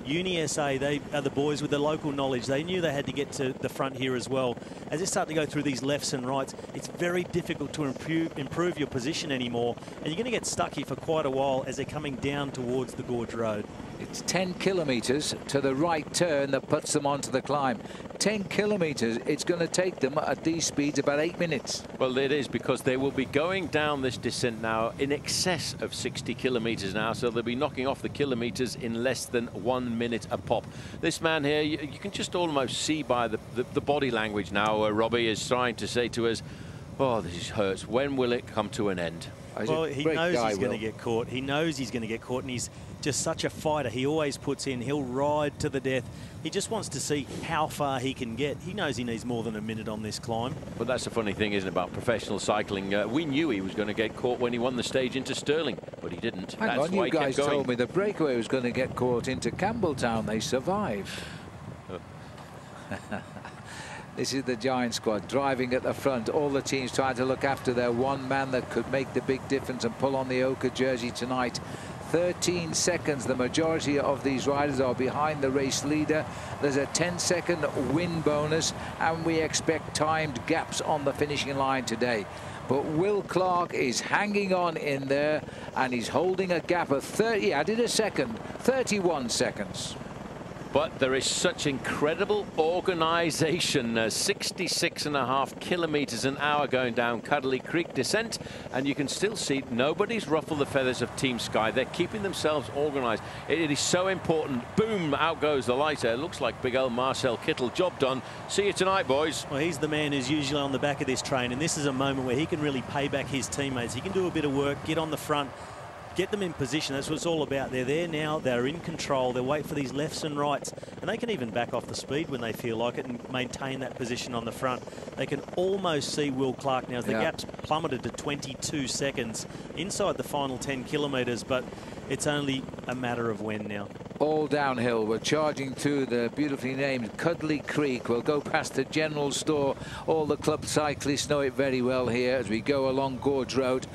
Uni SA, they are the boys with the local knowledge. They knew they had to get to the front here as well. As they start to go through these lefts and rights, it's very difficult to improve your position anymore. And you're going to get stuck here for quite a while as they're coming down towards the Gorge Road. It's 10 kilometres to the right turn that puts them onto the climb. 10 kilometres, it's going to take them at these speeds about 8 minutes. Well, it is, because they will be going down this descent now in excess of 60 kilometres now, so they'll be knocking off the kilometres in less than 1 minute a pop. This man here, you can just almost see by the body language now, Robbie is trying to say to us, oh, this hurts. When will it come to an end? Well, he knows he's going to get caught. He knows he's going to get caught, and he's just such a fighter. He always puts in. He'll ride to the death. He just wants to see how far he can get. He knows he needs more than a minute on this climb. But that's the funny thing, isn't it, about professional cycling? We knew he was going to get caught when he won the stage into Stirling, but he didn't. Hang on, you guys told me the breakaway was going to get caught into Campbelltown. They survived. This is the Giant squad driving at the front. All the teams trying to look after their one man that could make the big difference and pull on the ochre jersey tonight. 13 seconds. The majority of these riders are behind the race leader. There's a 10-second win bonus, and we expect timed gaps on the finishing line today. But Will Clark is hanging on in there, and he's holding a gap of 30. Added a second, 31 seconds. But there is such incredible organisation. 66.5 kilometres an hour going down Cuddly Creek descent, and you can still see nobody's ruffled the feathers of Team Sky. They're keeping themselves organised. It is so important. Boom, out goes the lighter. It looks like big old Marcel Kittel. Job done. See you tonight, boys. Well, he's the man who's usually on the back of this train, and this is a moment where he can really pay back his teammates. He can do a bit of work, get on the front, get them in position. That's what it's all about. They're there now. They're in control. They wait for these lefts and rights, and they can even back off the speed when they feel like it and maintain that position on the front. They can almost see Will Clark now as the gap's plummeted to 22 seconds inside the final 10 kilometres, but it's only a matter of when now. All downhill. We're charging through the beautifully named Cuddly Creek. We'll go past the general store. All the club cyclists know it very well here as we go along Gorge Road.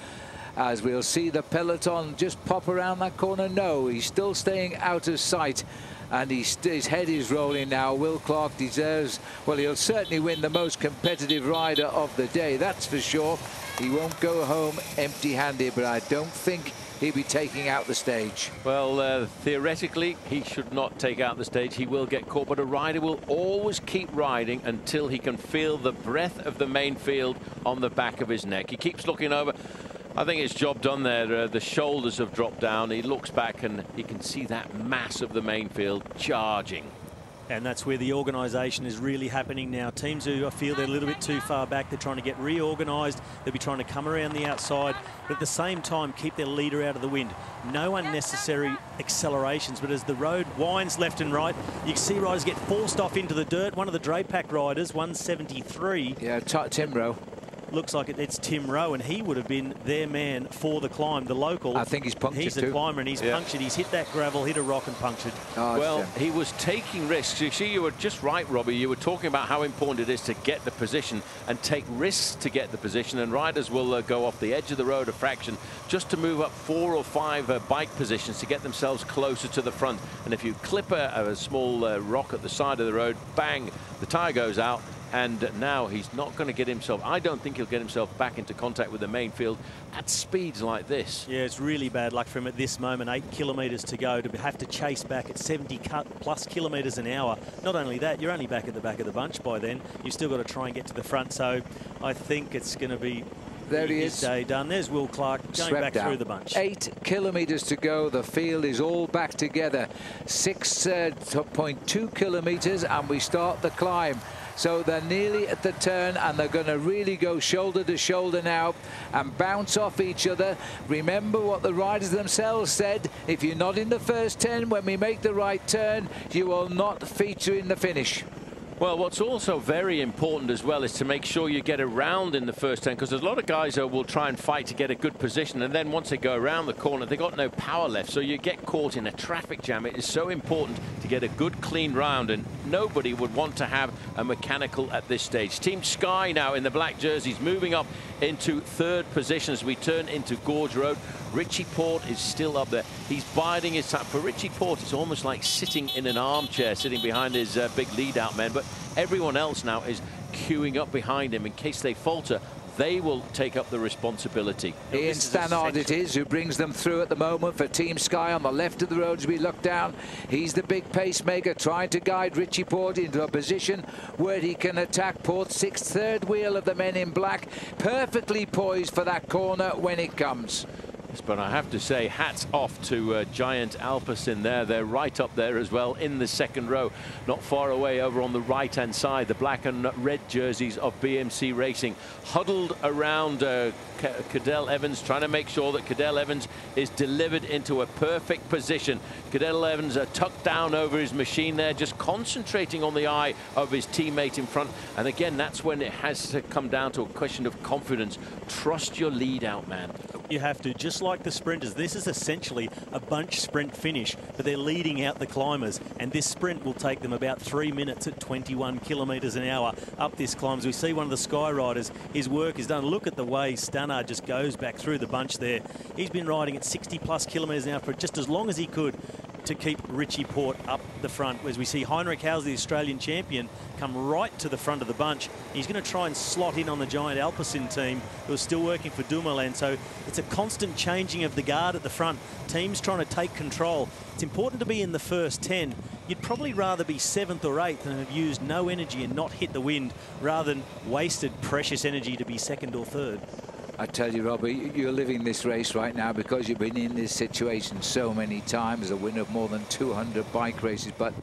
As we'll see the peloton just pop around that corner. No, he's still staying out of sight, and his head is rolling now. Will Clark deserves, well, he'll certainly win the most competitive rider of the day, that's for sure. He won't go home empty-handed, but I don't think he'll be taking out the stage. Well, theoretically, he should not take out the stage. He will get caught, but a rider will always keep riding until he can feel the breath of the main field on the back of his neck. He keeps looking over. I think it's job done there. The shoulders have dropped down. He looks back and he can see that mass of the main field charging. And that's where the organisation is really happening now. Teams who feel they're a little bit too far back, they're trying to get reorganised. They'll be trying to come around the outside, but at the same time keep their leader out of the wind. No unnecessary accelerations, but as the road winds left and right, you can see riders get forced off into the dirt. One of the Drapac riders, 173. Yeah, Tim Rowe. Looks like it's Tim Rowe, and he would have been their man for the climb, the local. I think he's punctured. He's a climber, and he's punctured. He's hit that gravel, hit a rock and punctured. Oh, well, he was taking risks. You see, you were just right, Robbie. You were talking about how important it is to get the position and take risks to get the position, and riders will go off the edge of the road a fraction just to move up 4 or 5 bike positions to get themselves closer to the front. And if you clip a small rock at the side of the road, bang, the tyre goes out. And now he's not going to get himself, I don't think he'll get himself back into contact with the main field at speeds like this. Yeah, it's really bad luck for him at this moment. 8 kilometres to go, to have to chase back at 70+ kilometres an hour. Not only that, you're only back at the back of the bunch by then. You've still got to try and get to the front. So I think it's going to be there he his is. Day done. There's Will Clark going back through the bunch. 8 kilometres to go. The field is all back together. 6.2 kilometres, and we start the climb. So they're nearly at the turn, and they're going to really go shoulder to shoulder now and bounce off each other. Remember what the riders themselves said: if you're not in the first 10 when we make the right turn, you will not feature in the finish. Well, what's also very important as well is to make sure you get around in the first 10, because there's a lot of guys who will try and fight to get a good position, and then once they go around the corner, they've got no power left, so you get caught in a traffic jam. It is so important to get a good, clean round, and nobody would want to have a mechanical at this stage. Team Sky now in the black jerseys moving up into 3rd position as we turn into Gorge Road. Richie Porte is still up there. He's biding his time. For Richie Porte, it's almost like sitting in an armchair, sitting behind his big lead-out men. But everyone else now is queuing up behind him in case they falter. They will take up the responsibility. Ian Stannard it is who brings them through at the moment for Team Sky on the left of the road as we look down. He's the big pacemaker trying to guide Richie Porte into a position where he can attack Porte's sixth, third wheel of the men in black. Perfectly poised for that corner when it comes. Yes, but I have to say, hats off to Giant Alpecin there. They're right up there as well in the second row, not far away over on the right-hand side. The black and red jerseys of BMC Racing huddled around Cadel Evans, trying to make sure that Cadel Evans is delivered into a perfect position. Cadel Evans tucked down over his machine there, just concentrating on the eye of his teammate in front. And again, that's when it has to come down to a question of confidence. Trust your lead out, man. You have to, just like the sprinters. This is essentially a bunch sprint finish, but they're leading out the climbers, and this sprint will take them about 3 minutes at 21 kilometres an hour up this climb. As we see one of the Sky Riders, his work is done. Look at the way Stannard just goes back through the bunch there. He's been riding at 60+ kilometres an hour for just as long as he could to keep Richie Porte up the front. As we see Heinrich Hauser, the Australian champion, come right to the front of the bunch. He's going to try and slot in on the Giant Alpecin team, who are still working for Dumoulin. So it's a constant changing of the guard at the front. Teams trying to take control. It's important to be in the first 10. You'd probably rather be 7th or 8th and have used no energy and not hit the wind, rather than wasted precious energy to be 2nd or 3rd. I tell you, Robbie, you're living this race right now because you've been in this situation so many times, a winner of more than 200 bike races, but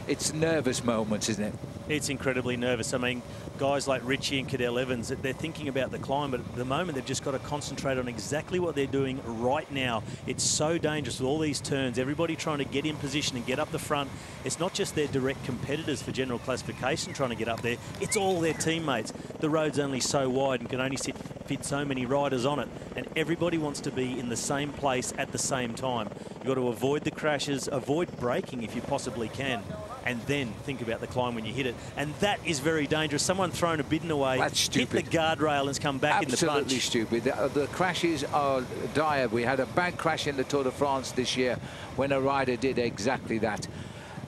it's nervous moments, isn't it? It's incredibly nervous. I mean, guys like Richie and Cadel Evans, they're thinking about the climb, but at the moment they've just got to concentrate on exactly what they're doing right now. It's so dangerous with all these turns, everybody trying to get in position and get up the front. It's not just their direct competitors for general classification trying to get up there, it's all their teammates. The road's only so wide and can only fit so many riders on it, and everybody wants to be in the same place at the same time. You've got to avoid the crashes, avoid braking if you possibly can, and then think about the climb when you hit it. And that is very dangerous. Someone thrown a bidon away, hit the guardrail and it's come back in the bunch. Absolutely stupid. The crashes are dire. We had a bad crash in the Tour de France this year when a rider did exactly that.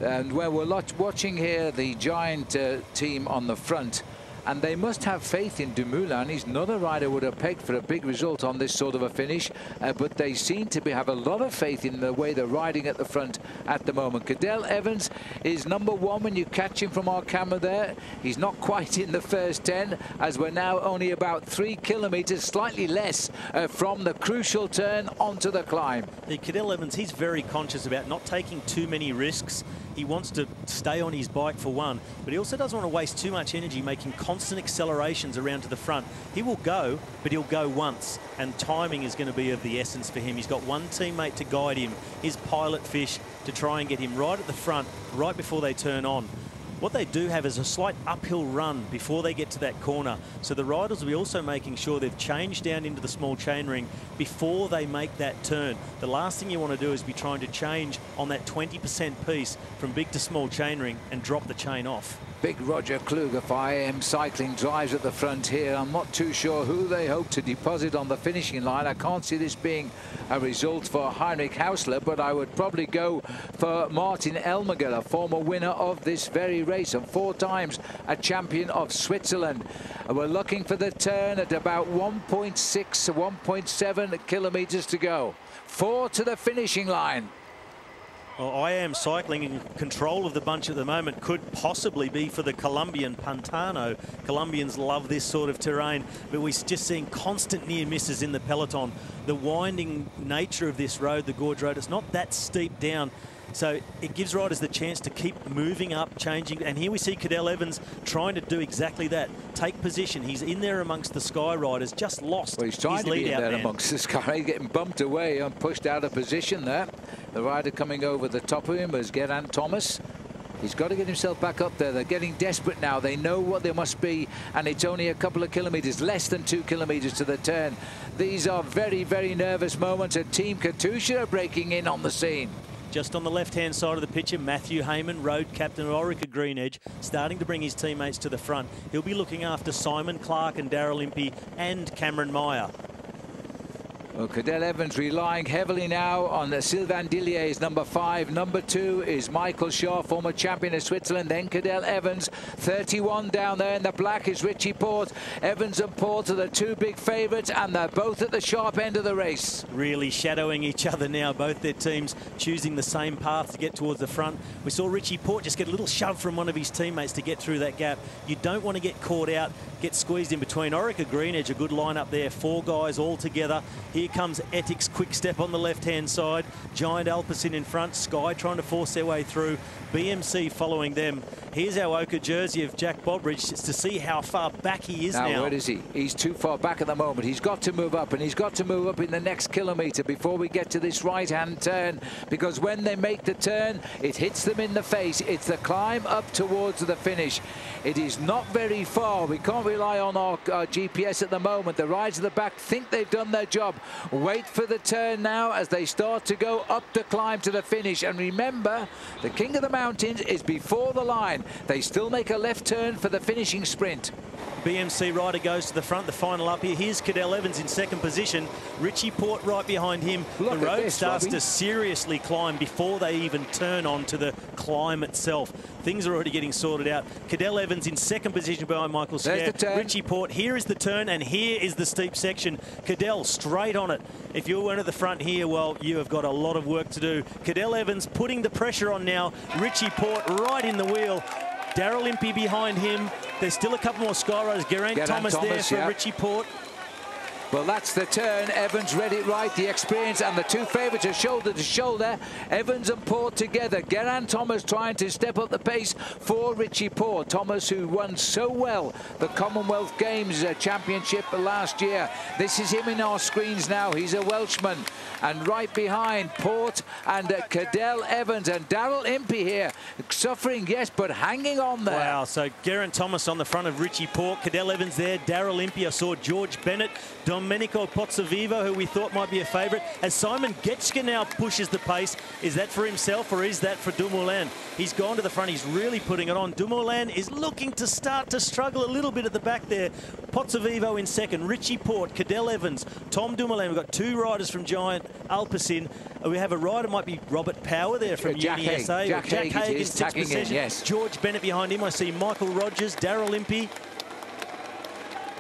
And where we're watching here the Giant team on the front, and they must have faith in Dumoulin. He's not a rider would have pegged for a big result on this sort of a finish, but they seem to have a lot of faith in the way they're riding at the front at the moment. Cadel Evans is #1 when you catch him from our camera there. He's not quite in the first 10, as we're now only about 3 kilometres, slightly less, from the crucial turn onto the climb. Cadel Evans, he's very conscious about not taking too many risks. He wants to stay on his bike for one, but he also doesn't want to waste too much energy making constant accelerations around to the front. He will go, but he'll go once, and timing is going to be of the essence for him. He's got one teammate to guide him, his pilot fish, to try and get him right at the front, right before they turn on. What they do have is a slight uphill run before they get to that corner. So the riders will be also making sure they've changed down into the small chain ring before they make that turn. The last thing you want to do is be trying to change on that 20% piece from big to small chain ring and drop the chain off. Big Roger Kluge for IM Cycling drives at the front here. I'm not too sure who they hope to deposit on the finishing line. I can't see this being a result for Heinrich Hauser, but I would probably go for Martin Elmager, a former winner of this very race and 4 times a champion of Switzerland. We're looking for the turn at about 1.6, 1.7 kilometres to go. 4 to the finishing line. Well, IM Cycling in control of the bunch at the moment could possibly be for the Colombian Pantano. Colombians love this sort of terrain, but we're just seeing constant near misses in the peloton. The winding nature of this road, the gorge road, it's not that steep down. So it gives riders the chance to keep moving up, changing. And here we see Cadel Evans trying to do exactly that. Take position. He's in there amongst the Sky Riders, just lost. Well, he's trying to be in there amongst the Sky, getting bumped away and pushed out of position there. The rider coming over the top of him is Geraint Thomas. He's got to get himself back up there. They're getting desperate now. They know what they must be, and it's only a couple of kilometres, less than 2 kilometres to the turn. These are very, very nervous moments, and Team Katusha are breaking in on the scene. Just on the left-hand side of the picture, Matthew Heyman, road captain of Orica Green Edge, starting to bring his teammates to the front. He'll be looking after Simon Clark and Darryl Impey and Cameron Meyer. Well, Cadel Evans relying heavily now on Sylvain Dillier's number 5. Number 2 is Michael Shaw, former champion of Switzerland. Then Cadel Evans, 31 down there in the black is Richie Porte. Evans and Porte are the 2 big favourites, and they're both at the sharp end of the race. Really shadowing each other now, both their teams choosing the same path to get towards the front. We saw Richie Porte just get a little shove from one of his teammates to get through that gap. You don't want to get caught out, get squeezed in between. Orica Green Edge, a good lineup there, 4 guys all together. Here comes Ethics Quick Step on the left-hand side. Giant Alpecin in front. Sky trying to force their way through. BMC following them. Here's our Oka jersey of Jack Bobridge to see how far back he is now. Where is he? He's too far back at the moment. He's got to move up, and he's got to move up in the next kilometre before we get to this right-hand turn, because when they make the turn, it hits them in the face. It's the climb up towards the finish. It is not very far. We can't rely on our GPS at the moment. The riders at the back think they've done their job. Wait for the turn now as they start to go up the climb to the finish. And remember, the King of the Mountains is before the line. They still make a left turn for the finishing sprint. BMC rider goes to the front, the final up here. Here's Cadel Evans in second position. Richie Porte right behind him. The road starts to seriously climb before they even turn on to the climb itself. Things are already getting sorted out. Cadel Evans in second position behind Michael Scare. Richie Porte, here is the turn, and here is the steep section. Cadel straight on it. If you weren't at the front here, well, you have got a lot of work to do. Cadel Evans putting the pressure on now. Richie Porte right in the wheel. Daryl Impey behind him. There's still a couple more Skyriders. Geraint Thomas there for Richie Porte. Well, that's the turn. Evans read it right, the experience, and the 2 favourites are shoulder to shoulder. Evans and Porte together. Geraint Thomas trying to step up the pace for Richie Porte. Thomas, who won so well the Commonwealth Games Championship last year. This is him in our screens now. He's a Welshman. And right behind, Porte and Cadel Evans, and Daryl Impey here. Suffering, yes, but hanging on there. Wow, so Geraint Thomas on the front of Richie Porte. Cadel Evans there. Daryl Impey. I saw George Bennett. Domenico Pozzovivo, who we thought might be a favourite. As Simon Getchka now pushes the pace, is that for himself or is that for Dumoulin? He's gone to the front. He's really putting it on. Dumoulin is looking to start to struggle a little bit at the back there. Pozzovivo in second. Richie Porte, Cadel Evans, Tom Dumoulin. We've got 2 riders from Giant Alpecin. We have a rider, might be Robert Power there from UniSA. Jack Haig in sixth position. Yes. George Bennett behind him. I see Michael Rogers, Daryl Impey.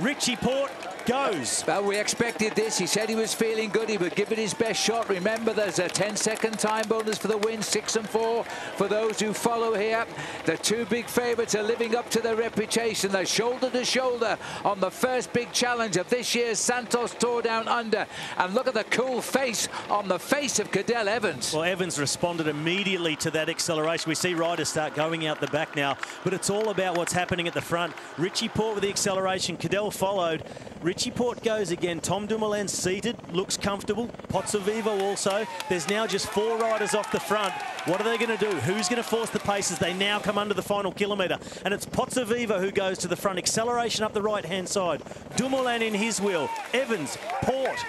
Richie Porte goes. Well, we expected this. He said he was feeling good. He would give it his best shot. Remember, there's a 10-second time bonus for the win, 6 and 4 for those who follow here. The 2 big favourites are living up to their reputation. They're shoulder to shoulder on the first big challenge of this year's Santos Tour Down Under. And look at the cool face on the face of Cadel Evans. Well, Evans responded immediately to that acceleration. We see riders start going out the back now, but it's all about what's happening at the front. Richie Porte with the acceleration. Cadel followed. Richie Porte goes again. Tom Dumoulin seated, looks comfortable. Pozzovivo also. There's now just 4 riders off the front. What are they going to do? Who's going to force the pace as they now come under the final kilometre? And it's Pozzovivo who goes to the front. Acceleration up the right-hand side. Dumoulin in his wheel. Evans, Porte.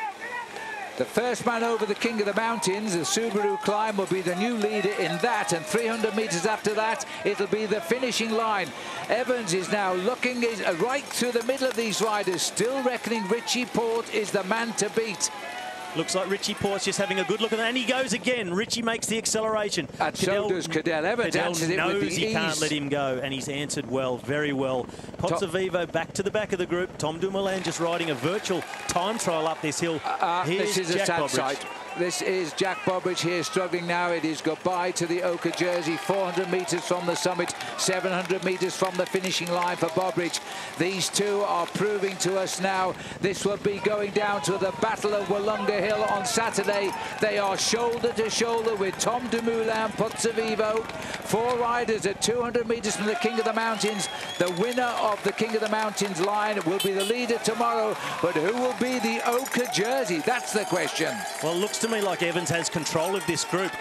The first man over the King of the Mountains, the Subaru climb, will be the new leader in that, and 300 metres after that, it'll be the finishing line. Evans is now looking right through the middle of these riders, still reckoning Richie Porte is the man to beat. Looks like Richie Porte's just having a good look at that, and he goes again. Richie makes the acceleration. And so does Cadel Evans. Cadel knows he can't let him go, and he's answered well, very well. Pozzovivo back to the back of the group. Tom Dumoulin just riding a virtual time trial up this hill. This is Jack a sad Bobridge. sight. This is Jack Bobridge here struggling now. It is goodbye to the Oka jersey. 400 metres from the summit, 700 metres from the finishing line for Bobridge. These 2 are proving to us now this will be going down to the Battle of Wollonga Hill on Saturday. They are shoulder to shoulder with Tom Dumoulin, Pozzovivo. 4 riders at 200 metres from the King of the Mountains. The winner of the King of the Mountains line will be the leader tomorrow. But who will be the Oka jersey? That's the question. Well, it looks to me like Evans has control of this group.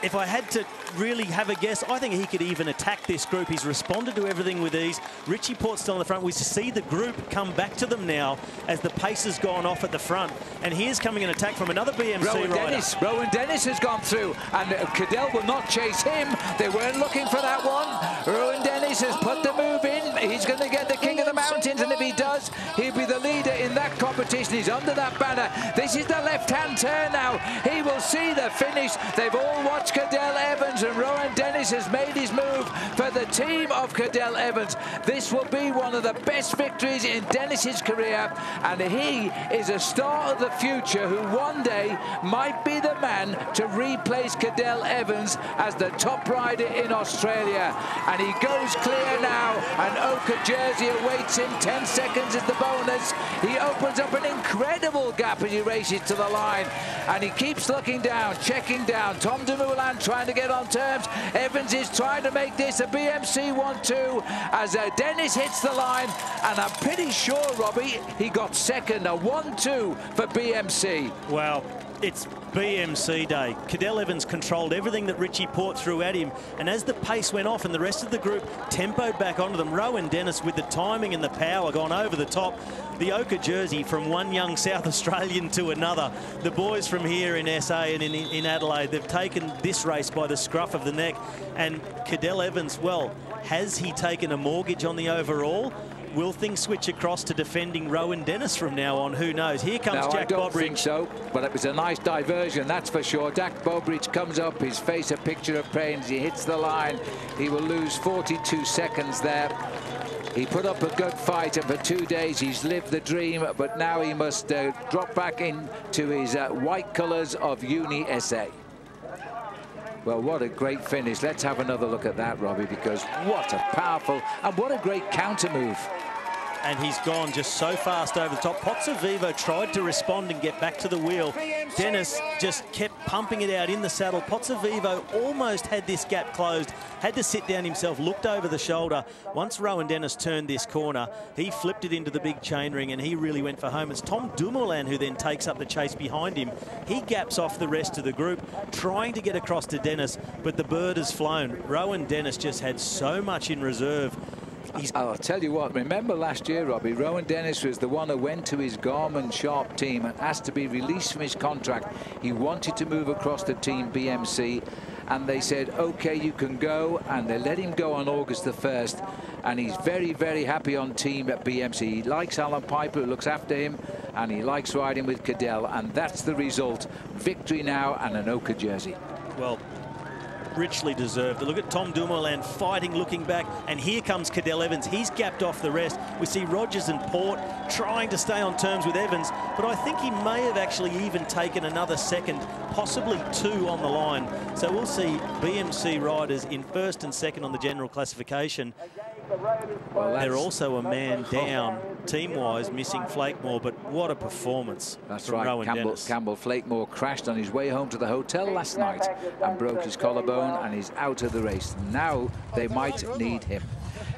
If I had to really have a guess. I think he could even attack this group. He's responded to everything with ease. Richie Port's still on the front. We see the group come back to them now as the pace has gone off at the front. And here's coming an attack from another BMC rider. Rowan Dennis has gone through, and Cadell will not chase him. They weren't looking for that one. Rowan Dennis has put the move in. He's going to get the King of the Mountains, and if he does, he'll be the leader in that competition. He's under that banner. This is the left-hand turn now. He will see the finish. They've all watched Cadell Evans, and Rowan Dennis has made his move for the team of Cadell Evans. This will be one of the best victories in Dennis's career, and he is a star of the future who one day might be the man to replace Cadell Evans as the top rider in Australia. And he goes clear now, and Oka Jersey awaits him. 10 seconds is the bonus. He opens up an incredible gap as he races to the line, and he keeps looking down, checking down. Tom Dumoulin trying to get on terms. Evans is trying to make this a BMC 1-2 as Dennis hits the line, and I'm pretty sure, Robbie, he got second, a 1-2 for BMC. Well, it's BMC day. Cadell Evans controlled everything that Richie Port threw at him, and as the pace went off and the rest of the group tempoed back onto them, Rowan Dennis with the timing and the power gone over the top. The Oka Jersey from one young South Australian to another. The boys from here in SA and in Adelaide, they've taken this race by the scruff of the neck. And Cadell Evans, well, has he taken a mortgage on the overall? Will things switch across to defending Rowan Dennis from now on? Who knows? Here comes Jack Bobridge. I don't think so, but it was a nice diversion, that's for sure. Jack Bobridge comes up, his face a picture of pain as he hits the line. He will lose 42 seconds there. He put up a good fight, and for 2 days he's lived the dream, but now he must drop back into his white colours of Uni SA. Well, what a great finish. Let's have another look at that, Robbie, because what a powerful and what a great counter move. And he's gone just so fast over the top. Pozzovivo tried to respond and get back to the wheel. Dennis just kept pumping it out in the saddle. Pozzovivo almost had this gap closed, had to sit down himself, looked over the shoulder. Once Rowan Dennis turned this corner, he flipped it into the big chainring and he really went for home. It's Tom Dumoulin who then takes up the chase behind him. He gaps off the rest of the group, trying to get across to Dennis, but the bird has flown. Rowan Dennis just had so much in reserve. I'll tell you what, remember last year, Robbie, Rowan Dennis was the one who went to his Garmin Sharp team and asked to be released from his contract. He wanted to move across to Team BMC, and they said, OK, you can go, and they let him go on August the 1st, and he's very, very happy on Team at BMC. He likes Alan Piper, who looks after him, and he likes riding with Cadell, and that's the result. Victory now and an Oka jersey. Well, richly deserved. Look at Tom Dumoulin fighting, looking back, and here comes Cadell Evans. He's gapped off the rest. We see Rogers and Port trying to stay on terms with Evans, but I think he may have actually even taken another second, possibly 2 on the line. So we'll see BMC riders in first and second on the general classification. Well, they're also a man down team-wise, missing Flakemore, but what a performance. That's from right. Rowan Dennis. Campbell Flakemore crashed on his way home to the hotel last night and broke his collarbone, and he's out of the race. Now they might need him.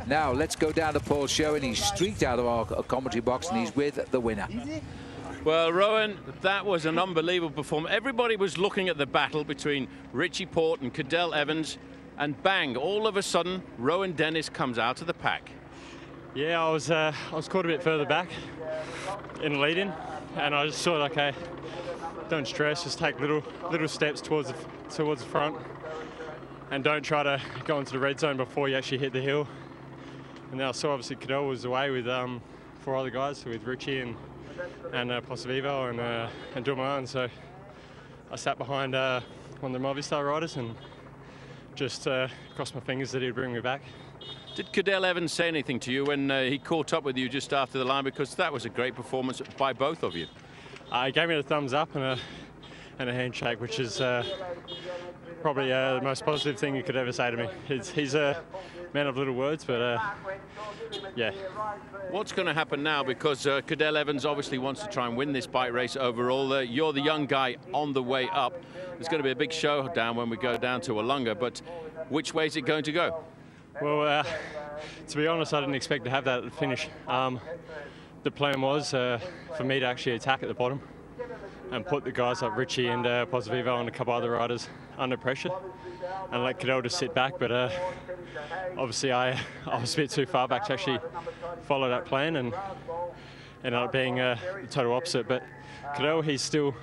Now let's go down to Paul Sherwin. He's streaked out of our commentary box and he's with the winner. Well, Rowan, that was an unbelievable performance. Everybody was looking at the battle between Richie Port and Cadell Evans, and bang, all of a sudden, Rowan Dennis comes out of the pack. Yeah, I was caught a bit further back in the lead-in, and I just thought, okay, don't stress, just take little steps towards the front, and don't try to go into the red zone before you actually hit the hill. And then I saw obviously Cadell was away with 4 other guys, with Richie and Pozzovivo and Dumoulin, so I sat behind one of the Movistar riders and just crossed my fingers that he'd bring me back. Did Cadell Evans say anything to you when he caught up with you just after the line? Because that was a great performance by both of you. He gave me a thumbs up and a handshake, which is probably the most positive thing he could ever say to me. He's a man of little words, but yeah. What's going to happen now? Because Cadell Evans obviously wants to try and win this bike race overall. You're the young guy on the way up. There's going to be a big showdown when we go down to Wollonga, but which way is it going to go? Well, to be honest, I didn't expect to have that at the finish. The plan was for me to actually attack at the bottom and put the guys like Richie and Pozzovivo and a couple other riders under pressure. let Cadell just sit back. But obviously I was a bit too far back to actually follow that plan, and ended up being the total opposite. But Cadell, he's still,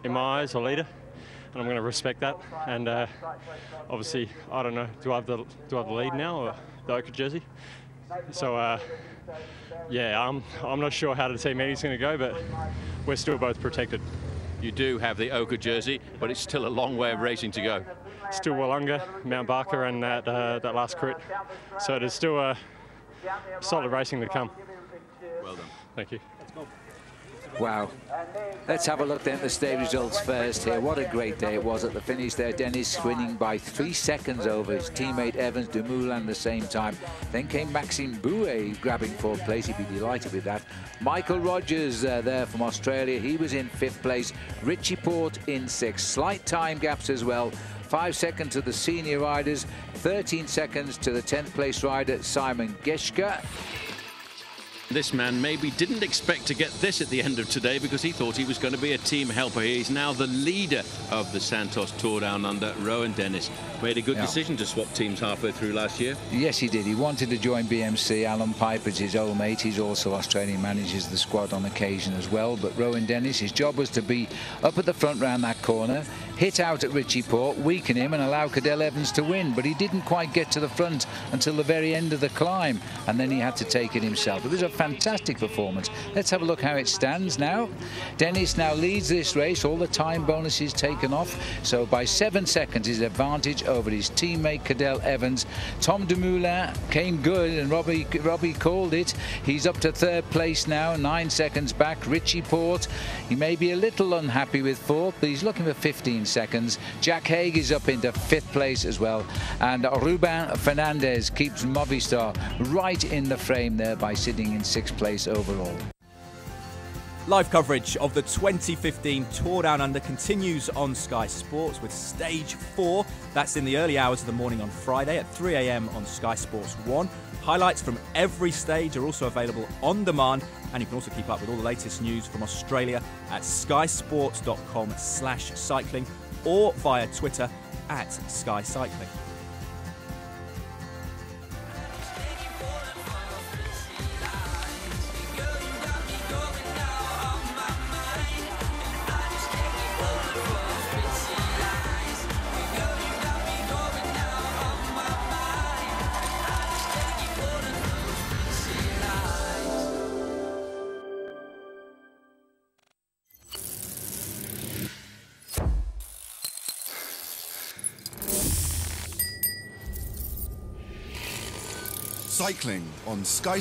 in my eyes, a leader, and I'm going to respect that. And obviously, I don't know, do I have the lead now, or the Ochre jersey? So yeah, I'm not sure how the team meeting's going to go, but we're still both protected. You do have the Ochre jersey, but it's still a long way of racing to go. Still Wollonga, Mount Barker, and that last crit. So there's still solid racing to come. Well done. Thank you. Wow. Let's have a look then at the stage results first here. What a great day it was at the finish there. Dennis winning by 3 seconds over his teammate Evans, Dumoulin at the same time. Then came Maxime Bouet grabbing 4th place. He'd be delighted with that. Michael Rogers there from Australia. He was in 5th place. Richie Porte in 6th. Slight time gaps as well. 5 seconds to the senior riders. 13 seconds to the 10th place rider, Simon Geschke. This man maybe didn't expect to get this at the end of today, because he thought he was going to be a team helper. He's now the leader of the Santos Tour Down Under. Rowan Dennis made a good decision to swap teams halfway through last year. Yes, he did. He wanted to join BMC. Alan Piper's his old mate. He's also Australian, manages the squad on occasion as well. But Rowan Dennis, his job was to be up at the front round that corner, hit out at Richie Porte, weaken him and allow Cadell Evans to win. But he didn't quite get to the front until the very end of the climb, and then he had to take it himself. It was a fantastic performance. Let's have a look how it stands now. Dennis now leads this race, all the time bonuses taken off, so by 7 seconds his advantage over his teammate Cadell Evans. Tom Dumoulin came good, and Robbie called it. He's up to 3rd place now, 9 seconds back. Richie Porte, he may be a little unhappy with 4th, but he's looking for 15 seconds. Jack Haig is up into 5th place as well, and Ruben Fernandez keeps Movistar right in the frame there by sitting in 6th place overall. Live coverage of the 2015 Tour Down Under continues on Sky Sports with Stage 4. That's in the early hours of the morning on Friday at 3 AM on Sky Sports 1. Highlights from every stage are also available on demand, and you can also keep up with all the latest news from Australia at skysports.com/cycling or via Twitter at Sky Cycling. Cycling on Sky